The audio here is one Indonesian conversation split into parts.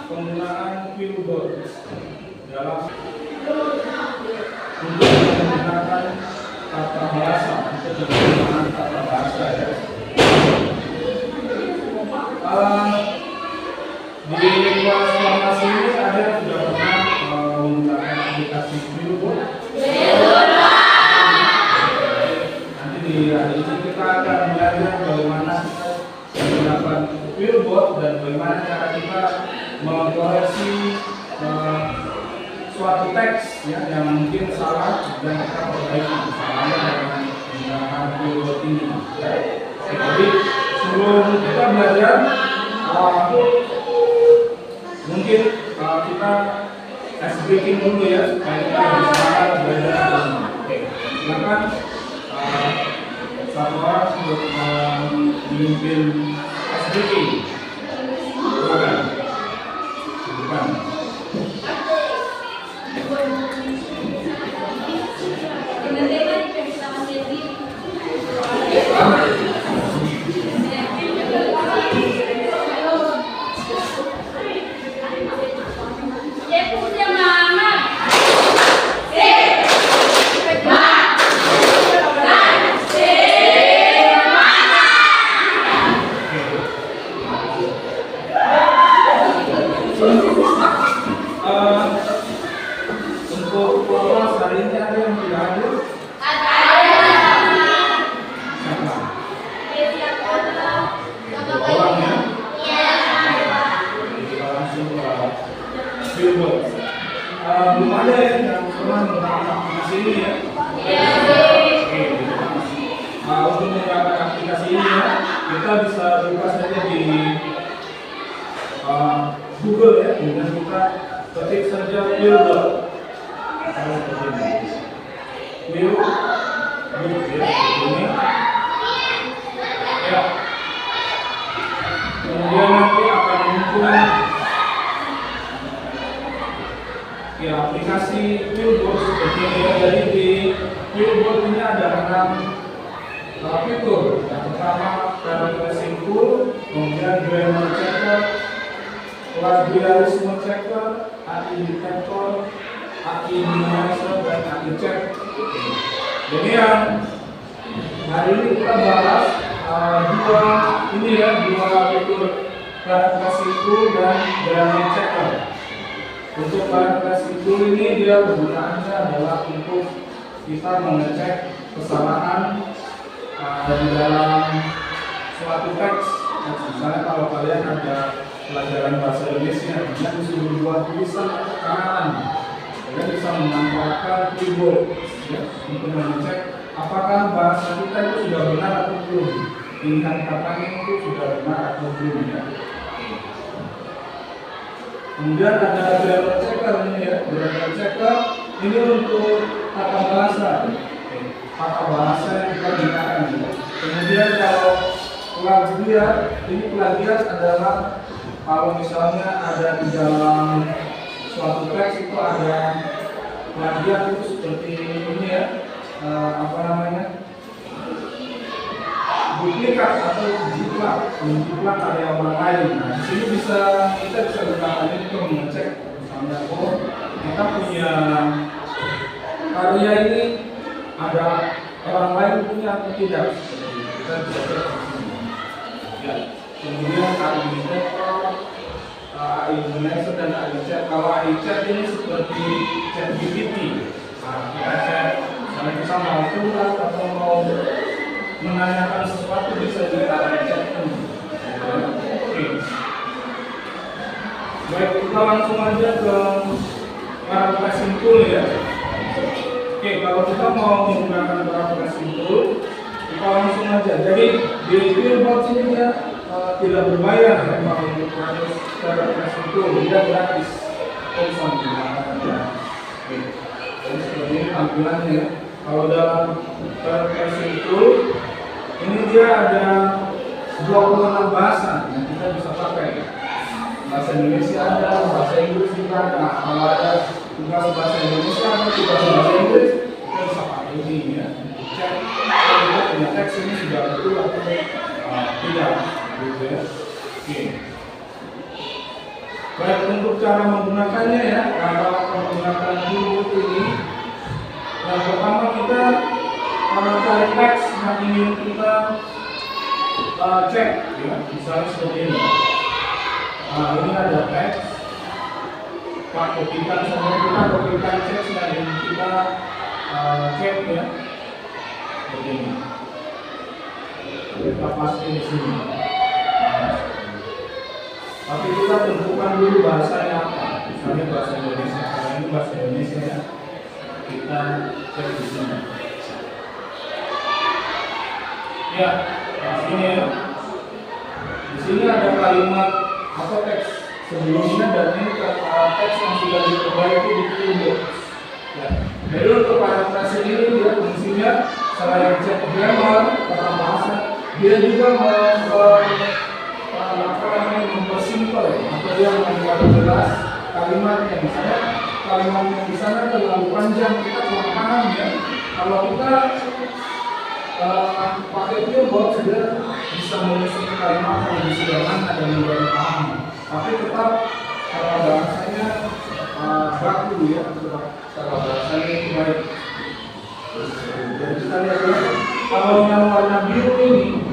penggunaan billboard dalam untuk menggunakan tata bahasa, untuk penggunaan tata bahasa ya. Di kelas formasi ini ada sudah pernah menggunakan aplikasi billboard. Nanti di hari ini kita akan belajar bagaimana kita menggunakan billboard dan bagaimana cara kita mengkoreksi suatu teks ya, yang mungkin salah dan kita perbaiki salahnya dengan menggunakan billboard ini. Jadi sebelum kita belajar, mungkin kita ice breaking dulu ya, supaya kita bisa belajar. Oke, silakan satu orang untuk memimpin ice breaking. Silakan. Untuk kelas hari ini ada yang tidak hadir? Orang ya? Kita langsung ke billboard. Belum ada yang pernah menggunakan aplikasi ini ya? Untuk menggunakan aplikasi ini ya, kita bisa buka saja di Google ya, kemudian kita ketik saja billboard. Billboard ya, ini. Ya. Kemudian nanti akan muncul ya aplikasi billboard seperti ini ya. Jadi di billboard ini ada 6 fitur. Yang pertama tracing tool, kemudian grammar checker, plagiarisme checker, AI detector, AI minimizer, dan AI check. Jadi yang hari ini kita bahas dua fitur tracing tool dan grammar checker. Untuk tracing tool ini dia kegunaannya adalah untuk kita mengecek kesalahan di dalam suatu teks. Misalnya kalau kalian ada pelajaran bahasa Indonesia, kalian disuruh buat tulisan atau karangan, kalian bisa memanfaatkan billboard ya, untuk mengecek apakah bahasa kita itu sudah benar atau belum, pilihan katanya itu sudah benar atau belum ya. Kemudian ada grammar checker ini ya, grammar checker ini untuk tata bahasa yang kita gunakan. Kemudian kalau plagiat, ini plagiat adalah kalau misalnya ada di dalam suatu teks itu ada plagiat itu seperti ini ya, duplikat atau menjiplak karya orang lain. Nah, di sini kita bisa gunakan ini untuk mengecek misalnya kita punya karya ini ada orang lain punya atau tidak. Kita bisa cek ya. Kemudian AI detector, AI minimizer, dan AI check. Kalau AI check ini seperti ChatGPT. Nah, kita cek karena kita mau curhat atau mau menanyakan sesuatu bisa kita cek. Oke. Baik, kita langsung aja ke tracing tool ya. Oke, kalau kita mau menggunakan tracing tool, kita langsung aja. Jadi di billboard ini ya tidak berbayar ya kalau untuk tracing tool, dia gratis. Langsung digunakan aja. Oke. Jadi seperti ini tampilannya ya. Kalau dalam tracing tool ini dia ada 26 bahasa yang kita bisa pakai. Bahasa Indonesia ada, bahasa Inggris juga ada. Kalau ada tugas bahasa Indonesia atau tugas bahasa Inggris, kita bisa pakai ini ya. Cek kita punya teks ini sudah betul atau tidak, gitu ya. Oke. Baik, untuk cara menggunakannya ya, kalau menggunakan dulu ini, yang pertama kita cari teks yang ingin kita cek, ya, misalnya seperti ini. Nah, ini ada teks, kita kopikan teks yang ingin kita cek ya, seperti ini. Kita paste di sini. Tapi kita tentukan dulu bahasanya apa. Misalnya bahasa Indonesia. Karena ini bahasa Indonesia ya. Kita cek di sini. Ya, di sini ya. Di sini ada kalimat atau teks sebelumnya dan ini teks yang sudah diperbaiki di toolbox. Ya. Jadi untuk parafrase ini dia fungsinya selain cek grammar, kata bahasa, dia juga mempersimpel atau dia membuat jelas kalimatnya. Misalnya kalimat yang di sana terlalu panjang, kita kurang paham ya. Kalau kita pakai toolbox, dia bisa menyusun kalimat yang lebih sederhana dan mudah dipahami. Tapi tetap cara bahasanya baku ya, tetap cara bahasanya itu baik. Jadi kita lihat ya, kalau yang warna biru ini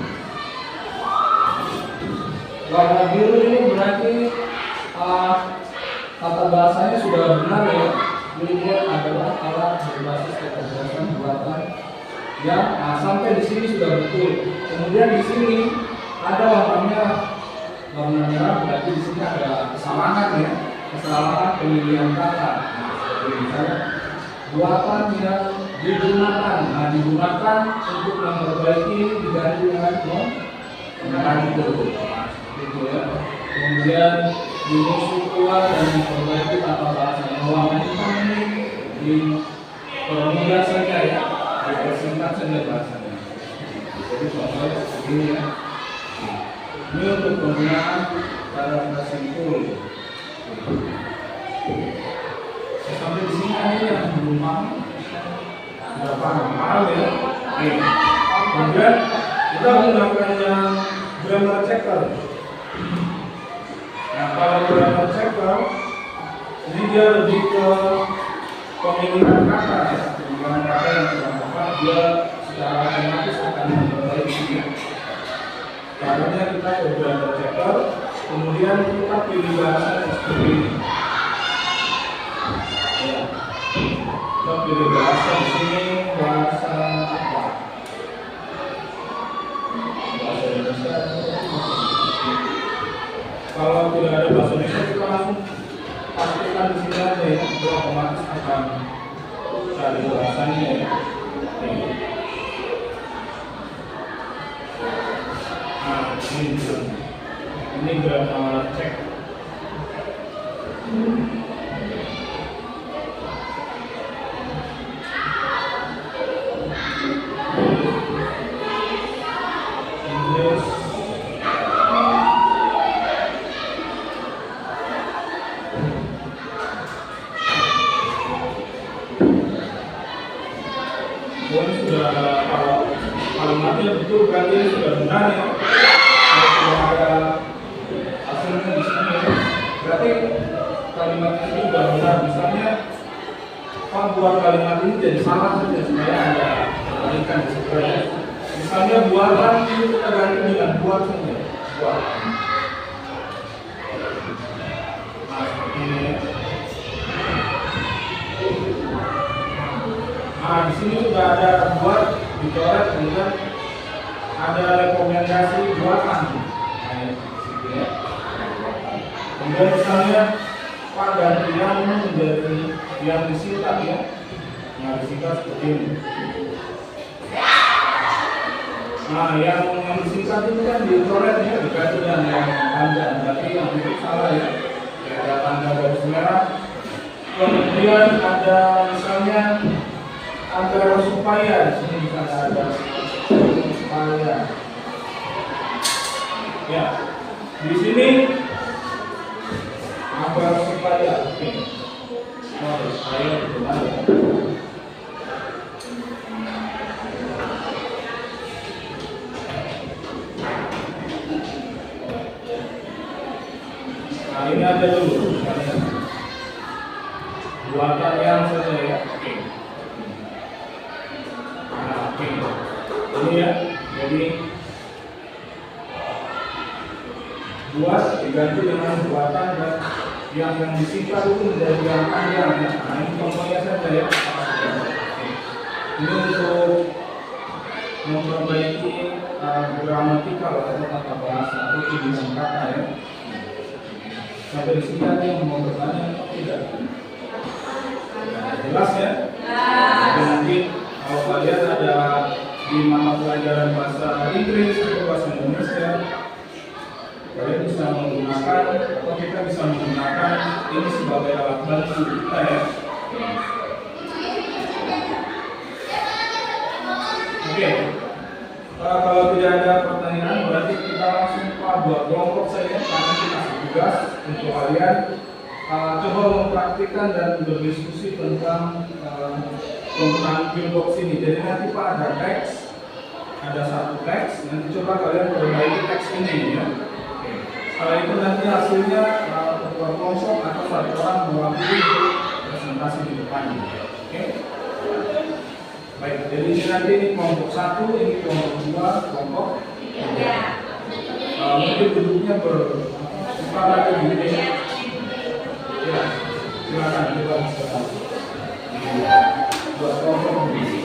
berarti kata bahasanya sudah benar ya. Jadi dia adalah alat berbasis kecerdasan buatan yang sampai di sini sudah betul. Kemudian di sini ada warna merah, berarti di sini ada kesalahan ya, kesalahan pemilihan kata. Jadi misalnya buatan yang digunakan, digunakan untuk memperbaiki diganti dengan itu, gitu ya. Kemudian dimusuh keluar dan memperbaiki tata bahasa yang lama ini dipermudah saja ya, dipersingkat saja bahasanya. Jadi contohnya seperti ini ya. Ini untuk penggunaan cara bersimpul. Sampai di sini ada yang belum paham. Sudah paham ya. Kemudian kita menggunakan yang grammar checker. Nah, kalau grammar checker ini dia lebih ke pemilihan kata ya. Pemilihan kata yang tepat dia secara otomatis akan memperbaiki ya. Caranya kita ke grammar checker, kemudian kita pilih bahasa seperti ini. Ya. Kita pilih bahasa di sini, bahasa apa? Bahasa Indonesia. Kalau tidak ada bahasa Indonesia, kita langsung pastikan di sini aja ya, itu otomatis akan cari bahasanya ya. Nah, ini grammar check. Sudah kalau kalimatnya betul berarti sudah benar ya. Kalau sudah ada hasilnya di sini ya, berarti kalimat ini sudah benar. Misalnya Pak buat kalimat ini jadi salah saja supaya ada balikan di situ ya. Misalnya buatan ini kita ganti dengan buat saja. Buat. Nah seperti ini ya. Nah, di sini sudah ada buat dicoret, kemudian ada rekomendasi buatan. Nah, kemudian misalnya Pak ganti yang menjadi yang disingkat ya. Nah, disingkat seperti ini. Nah, yang disingkat itu kan dicoret ya, diganti dengan yang panjang. Berarti yang itu salah ya. Ada tanda garis merah. Kemudian ada misalnya agar supaya di sini bisa ada supaya ya di sini agar supaya oke supaya benar. Nah ini aja dulu buatan yang saja ya. Oke. Nah, oke. Ini ya. Jadi buat diganti dengan buatan dan yang disingkat itu menjadi yang panjang ya. Nah, ini contohnya saja ya. Ini untuk memperbaiki gramatikal atau tata bahasa atau pilihan kata ya. Sampai di sini ada yang mau bertanya atau tidak? Jelas ya? Jadi nanti kalau kalian ada di mata pelajaran bahasa Inggris atau bahasa Indonesia, kalian bisa menggunakan atau kita bisa menggunakan ini sebagai alat bantu kita ya. Oke. Kalau tidak ada pertanyaan, berarti kita langsung buat kelompok saja. Karena kita kasih tugas untuk kalian coba mempraktikkan dan berdiskusi tentang penggunaan pillbox ini. Jadi nanti Pak ada teks, ada satu teks. Nanti coba kalian perbaiki teks ini ya. Setelah itu nanti hasilnya ketua kelompok atau satu orang mewakili presentasi di depan. Oke. Baik, jadi ini nanti ini kelompok 1, ini kelompok 2, kelompok 3. Mungkin duduknya berputar lagi gini. Ya, silakan coba buat kelompok ini.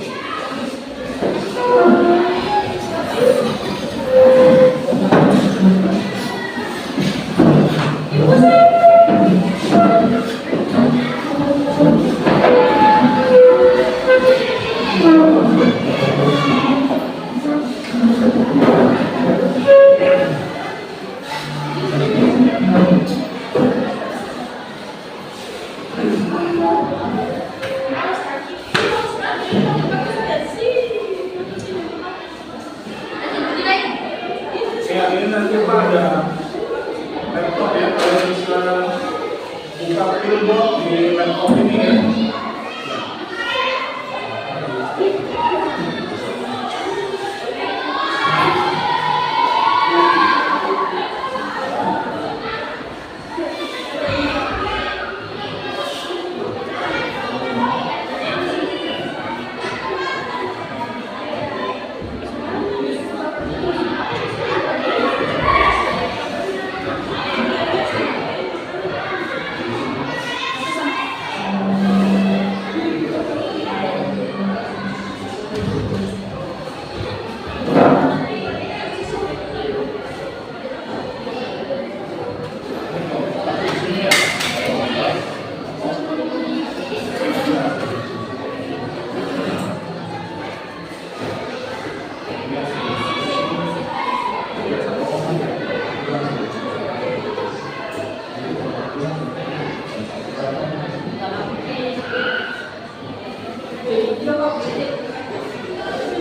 Ya, ini nanti Pak ada laptop ya, kalian bisa buka pillbox di laptop ini ya.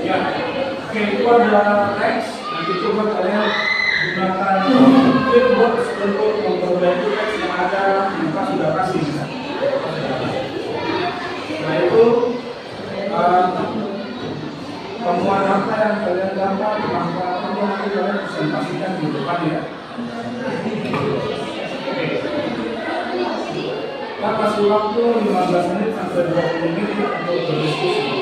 Ya, oke, itu ada teks. Nanti coba kalian gunakan pillbox untuk memperbaiki teks yang ada kita sudah kasih. Nah itu temuan apa yang kalian dapat, maka nanti kalian presentasikan di depan ya. Kita kasih waktu 15 menit sampai 20 menit untuk berdiskusi.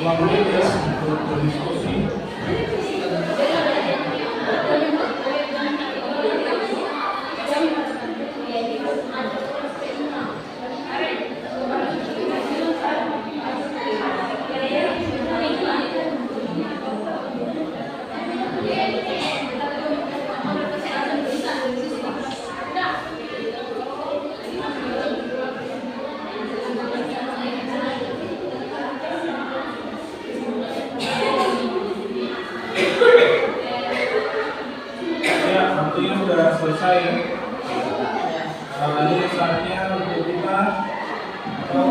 5 menit ya untuk berdiskusi. Waktunya sudah selesai. Ini saatnya untuk kita atau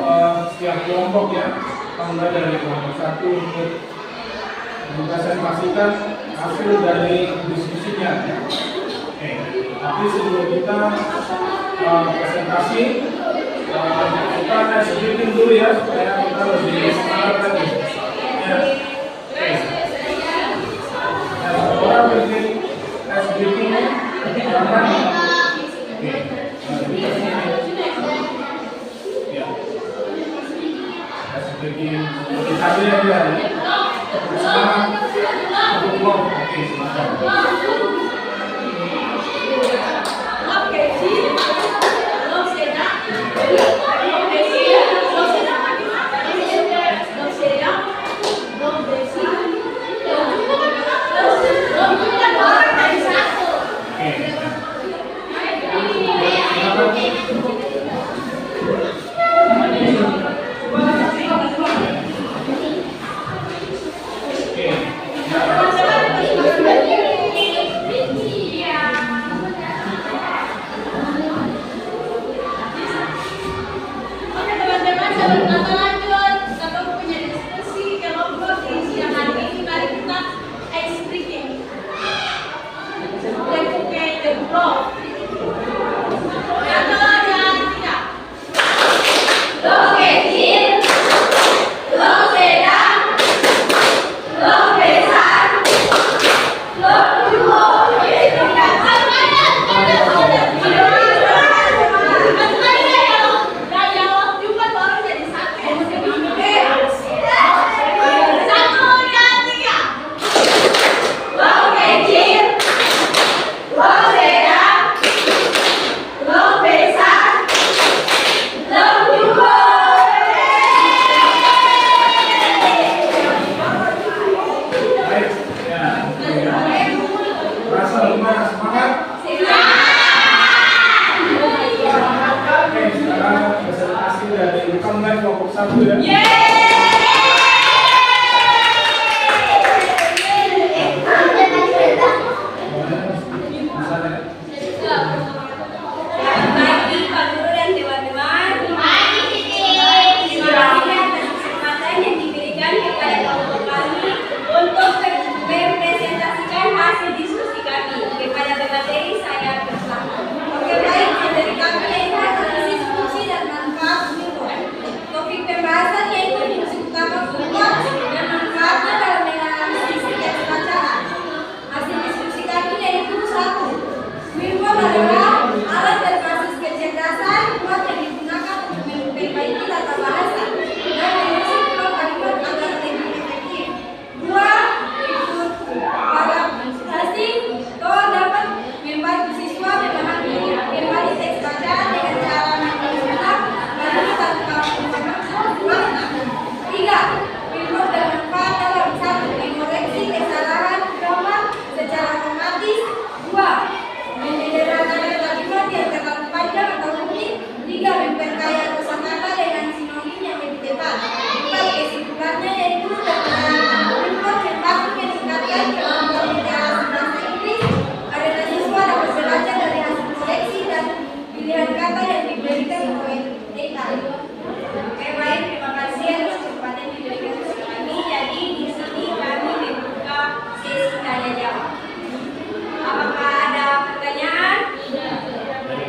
setiap kelompok ya, mulai dari kelompok 1 untuk mempresentasikan hasil dari diskusinya. Oke, tapi sebelum kita presentasi, kita ice breaking dulu ya supaya kita lebih semangat lagi. Ya. Oke. Orang bikin ice breaking jangan. Oke. Ya. Ice breaking kita lihat ya. Semangat untuk kelompok. Oke, silakan.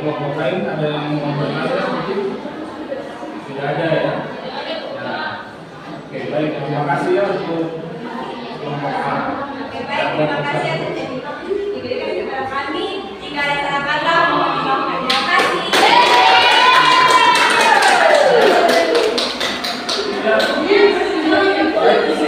Kelompok lain ada yang mau bertanya mungkin? Tidak ada ya? Oke, baik, terima kasih ya untuk kelompok A. Oke, baik, terima kasih atas diberikan kepada kami. Jika ada salah kata, mohon dimaafkan. Terima kasih. Ya. Baik.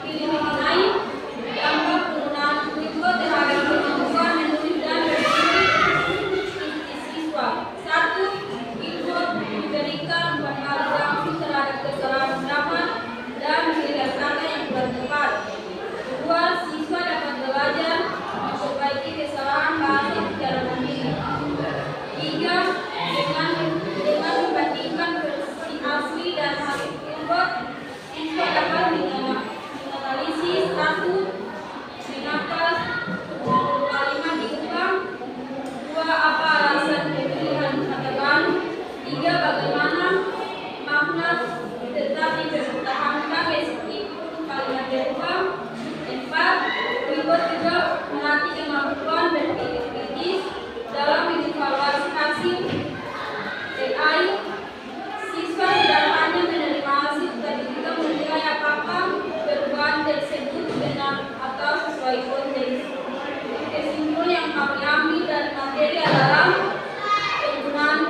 pilih mengenai dampak penggunaan Unicode terhadap kemampuan menulis dan bertulis siswa. 1. Unicode diberikan pengaruh langsung terhadap kesalahan grammar dan pilihan kata yang kurang tepat. 2. Siswa dapat belajar memperbaiki kesalahan bahasa secara mandiri. 3. Dengan membandingkan versi asli dan hasil Unicode, siswa dapat menganalisis 1. Mengapa kalimat diubah? 2. Apa alasan pemilihan kata baru? 3. Bagaimana makna tetap dipertahankan meskipun kalimat berubah? 4. Unicode juga melatih kemampuan berpikir kritis dalam mengevaluasi hasil AI. Siswa tidak hanya menerima hasil tetapi juga menilai apakah perubahan tersebut benar atau sesuai konteks. Kesimpulan yang kami ambil dari materi adalah penggunaan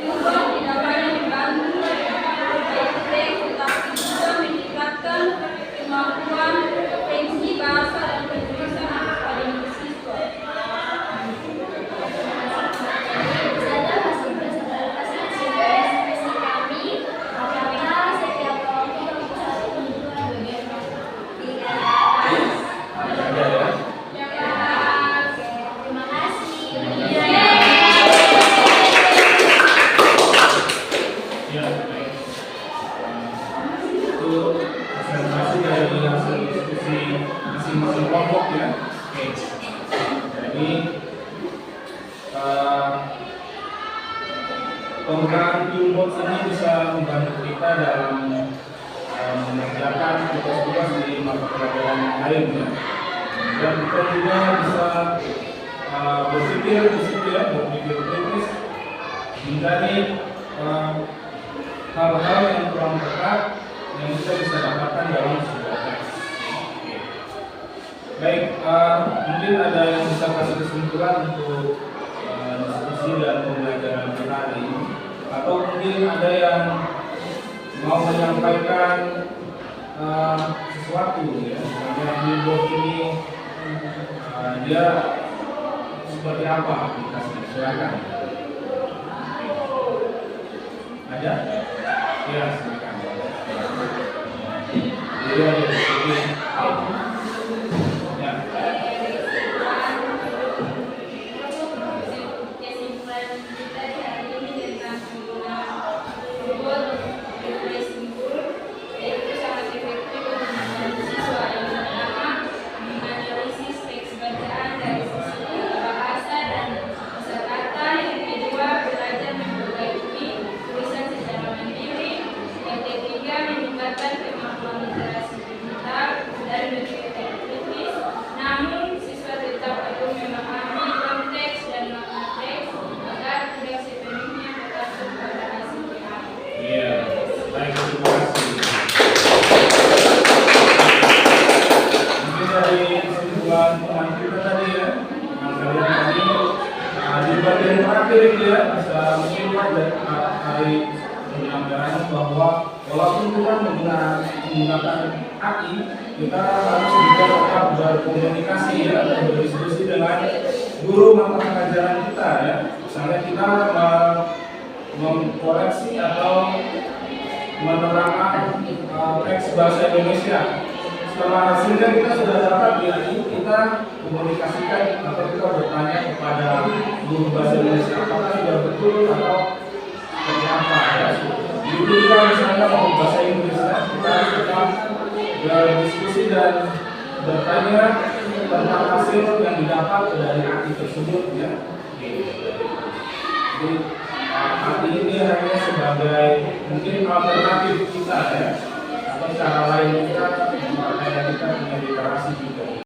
Unicode tidak hanya membantu memperbaiki teks tetapi juga meningkatkan kemampuan komprehensi bahasa dan penulisan pada siswa. Ada hasil presentasi ekspresi kami apabila setiap kelompok mempunyai kebutuhan bagian terima kasih. Ya, baik. Itu presentasi dari hasil diskusi masing-masing kelompok ya. Oke. Jadi penggunaan Unicode ini bisa membantu kita dalam mengerjakan tugas-tugas di mata pelajaran yang lain ya. Dan kita juga bisa berpikir kritis, mencari hal-hal yang kurang tepat yang kita bisa dapatkan dalam sebuah teks. Oke. Baik, mungkin ada yang bisa kasih kesimpulan untuk diskusi dan pembelajaran kita hari ini, atau mungkin ada yang mau menyampaikan sesuatu ya, misalnya Unicode ini dia seperti apa aplikasinya, silakan. Ada? Ya, silakan. Iya, ya. Kesimpulan kita hari ini tentang penggunaan Unicode yang simpel, yaitu sangat efektif untuk membantu siswa. Yang pertama, menganalisis teks bacaan dari sisi bahasa dan kosakata. Yang kedua, belajar memperbaiki tulisan secara mandiri. Yang ketiga, meningkatkan kemampuan literasi digital dan berpikir kritis. Namun, siswa tetap perlu memahami konteks dan makna teks agar tidak sepenuhnya bergantung pada hasil AI. Iya, baik, terima kasih. Mungkin dari kesimpulan teman kita tadi ya, yang kalian tadi di bagian terakhir itu ya, bisa menyimak dari hari penyampaian bahwa walaupun kita menggunakan AI, kita harus juga tetap berkomunikasi ya, dan berdiskusi dengan guru mata pelajaran kita ya. Misalnya kita mengkoreksi atau menerangkan teks bahasa Indonesia. Setelah hasilnya kita sudah dapat di AI, kita komunikasikan atau kita bertanya kepada guru bahasa Indonesia apakah sudah betul atau seperti apa ya. Itu juga misalnya mau bahasa Inggris ya, kita tetap berdiskusi dan bertanya tentang hasil yang didapat dari AI tersebut ya. Jadi AI ini hanya sebagai mungkin alternatif kita ya, atau cara lain kita supaya kita punya literasi juga.